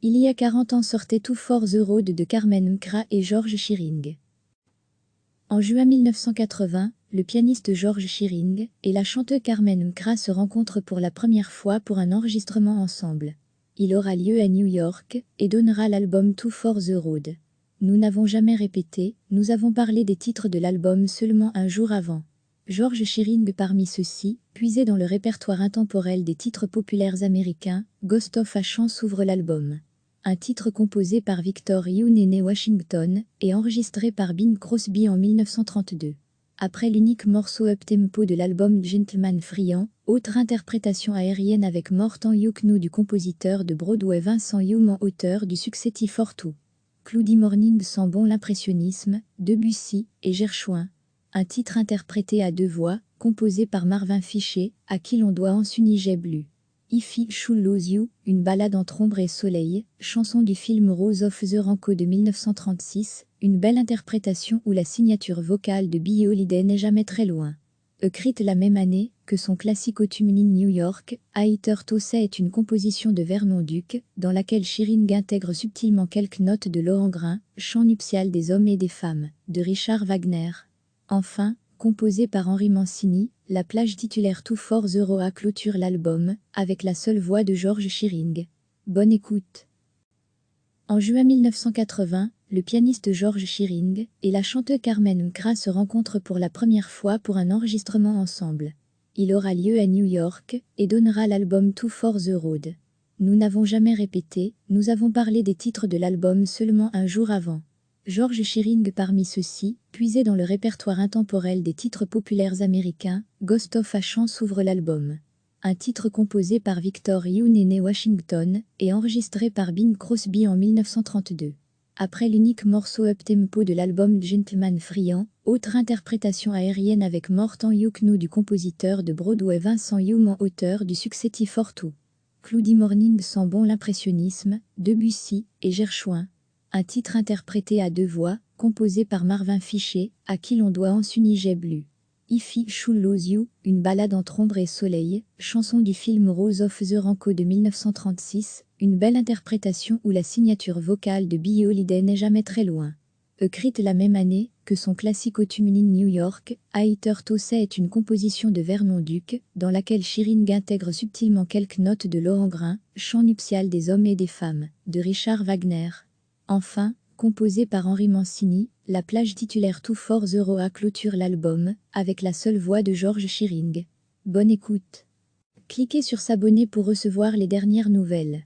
Il y a 40 ans sortait Two for the Road de Carmen McRae et George Shearing. En juin 1980, le pianiste George Shearing et la chanteuse Carmen McRae se rencontrent pour la première fois pour un enregistrement ensemble. Il aura lieu à New York et donnera l'album Two for the Road. Nous n'avons jamais répété, nous avons parlé des titres de l'album seulement un jour avant. George Shearing parmi ceux-ci, puisé dans le répertoire intemporel des titres populaires américains, Ghost of a Chance ouvre l'album. Un titre composé par Victor Young né Washington et enregistré par Bing Crosby en 1932. Après l'unique morceau up-tempo de l'album Gentleman Friand, autre interprétation aérienne avec Morten Yukno du compositeur de Broadway Vincent Youm, auteur du succès Tea for Two. Cloudy Morning sent bon l'impressionnisme, Debussy et Gershwin. Un titre interprété à deux voix, composé par Marvin Fisher, à qui l'on doit Anthony J. Blue. If I Should Lose You, une ballade entre ombre et soleil, chanson du film Rose of the Ranko de 1936, une belle interprétation où la signature vocale de Billie Holiday n'est jamais très loin. Écrite la même année que son classique Autumn in New York, Heather Tossey est une composition de Vernon Duke, dans laquelle Shearing intègre subtilement quelques notes de Lohengrin, chant nuptial des hommes et des femmes, de Richard Wagner. Enfin, composée par Henry Mancini, la plage titulaire Two for the Road clôture l'album, avec la seule voix de George Shearing. Bonne écoute. En juin 1980, le pianiste George Shearing et la chanteuse Carmen McRae se rencontrent pour la première fois pour un enregistrement ensemble. Il aura lieu à New York et donnera l'album Two for the Road. Nous n'avons jamais répété, nous avons parlé des titres de l'album seulement un jour avant. George Shearing parmi ceux-ci, puisé dans le répertoire intemporel des titres populaires américains, Ghost of a Chance ouvre l'album. Un titre composé par Victor Young né Washington et enregistré par Bing Crosby en 1932. Après l'unique morceau up-tempo de l'album Gentleman Friand, autre interprétation aérienne avec Morten Yukno du compositeur de Broadway Vincent Youm, auteur du succès Tea for Two. Cloudy Morning sent bon l'impressionnisme, Debussy et Gershwin. Un titre interprété à deux voix, composé par Marvin Fisher, à qui l'on doit Anthony J. Blue. If I Should Lose You, une ballade entre ombre et soleil, chanson du film Rose of the Ranko de 1936, une belle interprétation où la signature vocale de Billie Holiday n'est jamais très loin. Écrite la même année que son classique Autumn in New York, Heather Tossey est une composition de Vernon Duke, dans laquelle Shearing intègre subtilement quelques notes de Lohengrin, chant nuptial des hommes et des femmes, de Richard Wagner. Enfin, composée par Henry Mancini, la plage titulaire Two for the Road clôture l'album, avec la seule voix de George Shearing. Bonne écoute. Cliquez sur s'abonner pour recevoir les dernières nouvelles.